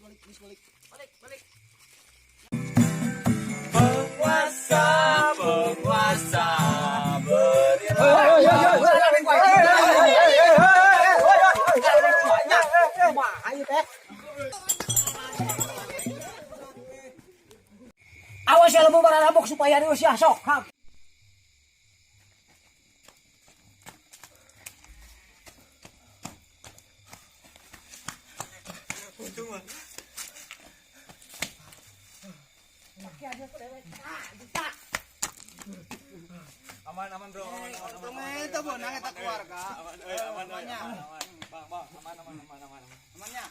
balik. Penguasa awas ya lemu para rabok supaya dia usia sok. aman bro, aman. Itu bonang eta keluarga. Aman. Bang, aman. Amannya.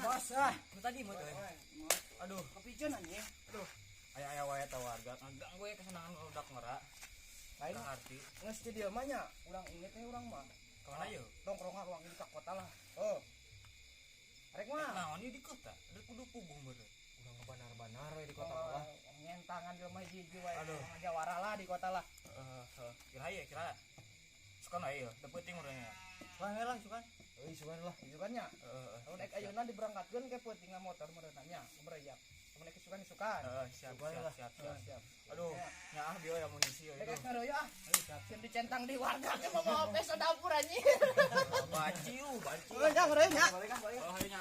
Bos tadi mau tuh. Aduh, kepicen anjing. Aduh. Aya wae eta warga nggang we kesenangan udak ngera. Lain arti. Geus di dieu mah nya, urang inget teh urang mah. Kemana yeuh? Nongkrong ruang di kota lah. Oh. Arek mah Naon ieu di kota? Da kudu pubung bener. urang benar-benar we di kota lah. Nyentangan di rumah jiji wae. Aduh. Jawara lah di kota lah. Kira. Sukan ayo, da penting urangnya. Sukan lah, sukan. Euy, sukan lah, sukannya. Tahun naik ayeuna diberangkatkeun ke peuting motor mereunanya, mereyak. Mun naik sukan. Siap. Aduh, Nyaah bieu ya munisi yeuh. nek ngaroy ah. Siap dicentang di warga ke bawa peso dapur anjing. Baciu. Oh, nya ngaroy nya. Oh, nya.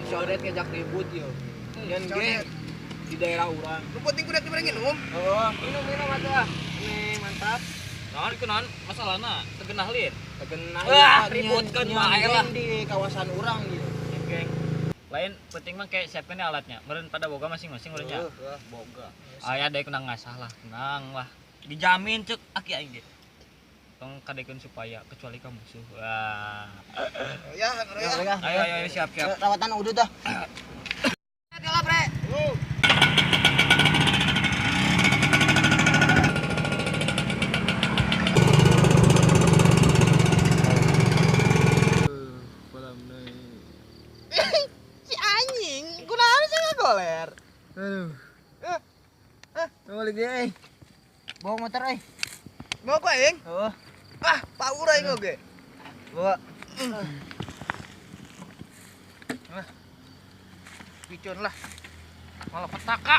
Coret ngejak ribut yo. Nyen ge di daerah urang. Lu penting kudu diberi minum. Oh, minum atuh. Ini mantap. Naon kenaon masalahna? Tegenah lin. Tegenah ributkeun wae lah di kawasan urang gitu. geng. Lain penting mah kayak siapkeun alatnya. Meureun pada boga masing-masing urangnya. Boga. Aya deui kena ngasah lah. Tenang lah. Dijamin ceuk aki aing ge. Tong kadekeun supaya kecuali ka musuh. Wah. Ya, ngaroy ya. Ayo siap. Rawatan udut dah. Adalah, Bre. Si anjing, kunaon sih ngagoler? Aduh. Balik dia. Bawa motor euy. Mau apa, Ing? Oh, Ah, power aing oge. bawa. Picon lah. Malah petaka.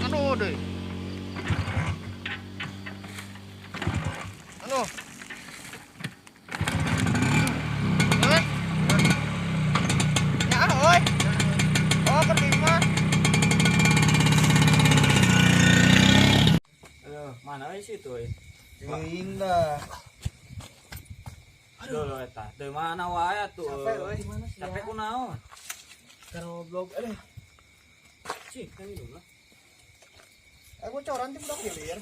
Aduh, deh. Anu. Ya, oi. Oh, kelima. Aduh, mana we situ euy? Teuing dah. Aduh eta. Teu mana wae atuh. Capek euy. Gimana sih? Capek kunaon? Karo blog. Aduh. Cik, kan minum lah. Aku coran ti budak hilir.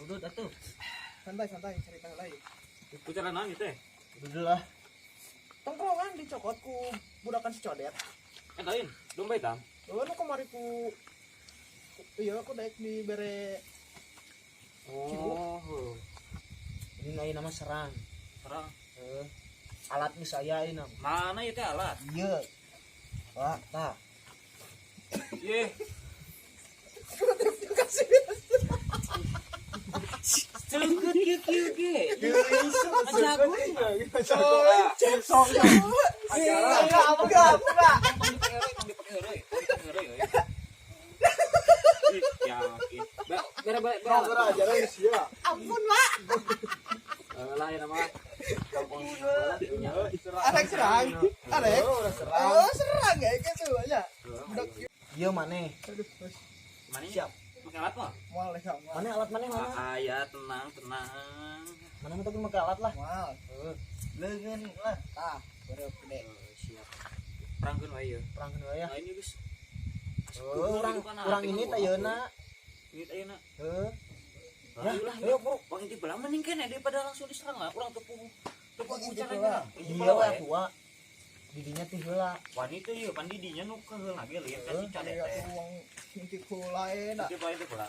Udut atuh. Santai cerita lain. Bicara naon teh? Udut lah. Tongkrongan dicokot ku budakan si codet. Eta lain, domba hitam. Oh, nu kemari ku iya aku daek di bere Oh. Ini lain nama serang. Terang. Alat nu saya ini nama. Mana ieu teh alat? Iya. Wah, tah. Ye. Ceukut kieu ge. Ajago. sok. Apa? Ampun, Pak. Lain nama. Arek serang. Arek. Oh, serang ya gitu aja. Iya mana? Mana siap? Pakai alat mah? Moal ya, moal. Mana alat mana? Aya tenang. Mana tapi pakai alat lah. Moal. Leungeun lah. Tah, beureup gede. Siap. Perangkeun wae ieu. Perangkeun wae ya. Nah ini geus. Kurang ini tayeuna. Ini ayeuna. Heuh. Ya, ayo bro, bang inti belah mending kene daripada langsung diserang lah. Urang tepung bicaranya. Iya lah tua. Didinya teh heula. Wanita ieu pan didinya nu keheula ge lieu kan cicade Ya teh. uang inti ku lain dah. Itu bae teh pula.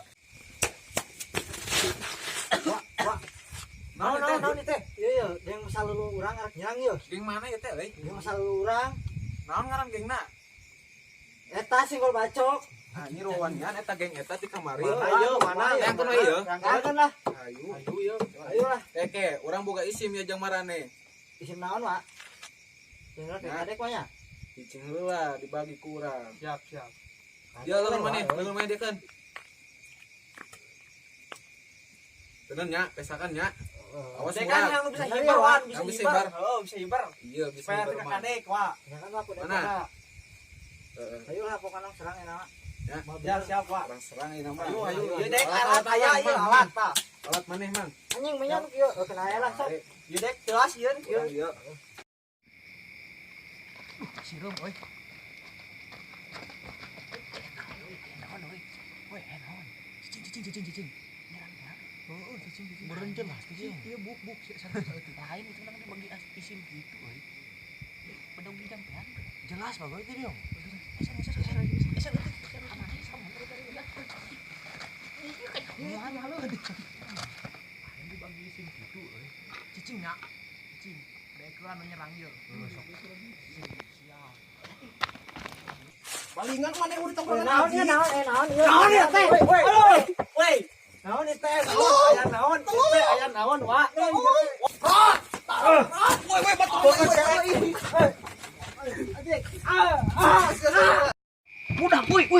Naon teh? Iya, yang masalah lu urang arek nyang ieu. Geng mana ieu teh euy? Yang masalah lu urang Naon ngaran gengna? eta Eta singgol bacok. Ah, ini rowannya eta geng eta di kamari. Ayo, mana? Yang kuno ieu. Rangkakeun lah. Ayo. Ayo lah. Keke, urang boga isim ya jeung marane. Isim naon, Pak? Tinggal di kadek mah nya. Cicing heula dibagi ku urang. Siap. Ya leuleuh maneh dia kan. Tenan nya, pesakan nya. Awas Dek murah. kan yang bisa hibar, Yang bisa hibar. Oh, bisa hibar. Iya, bisa Supaya hibar teu mah. kadek, Wak. Ya kan aku Mana? Heeh. Ayo lah pokoknya serang enak. Ya, siap, Wak. Orang serang ini nama. Ayo. Ieu dek alat aya ieu alat, Pak. Alat maneh, Mang. Anjing menyang kieu kena aya lah sok. Ieu dek jelas ieu. Iya. Sirum euy. Cicing. Oh, cicing. Beureun jelas cicing. Ieu buk lain itu namanya bagi isim gitu euy. Bedog bidang kan. Jelas bagus itu dong. Esan. Mana lu? Ini bagi isim gitu euy. Cicing nya. Cicing. Dek anu nyerang ieu. Siap. Balingan mana udah tongkrongan Naon lagi. ya naon. Naon ya teh? Woi. Naon ieu teh? Aya naon? Teh aya naon, Wak? Woi, betul.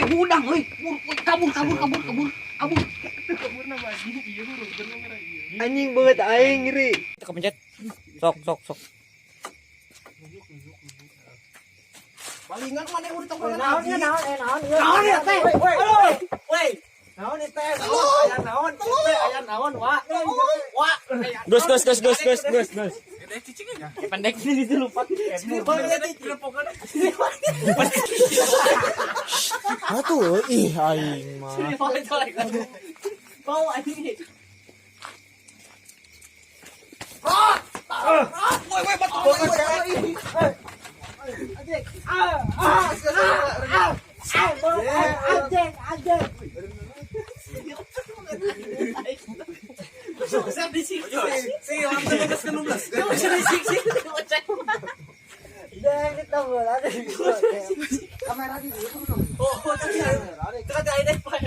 Mudang euy. Kabur. Anjing beut aing ngiri. Kepencet. Sok. Balingan mana udah tongkrongan Naon lagi. ya naon. Naon ya teh? Woi. Naon ieu teh? Aya naon? Teh aya naon, Wak? Wak. Gus. Pendek ini itu lupa. Atuh ih aing mah. Bau anjing. Woi, betul. Susah di sini. Si, langsung ke 16. Deng ditambal ada. Kamera di dieu. Oh, tadi ada. Tadi ada Pak.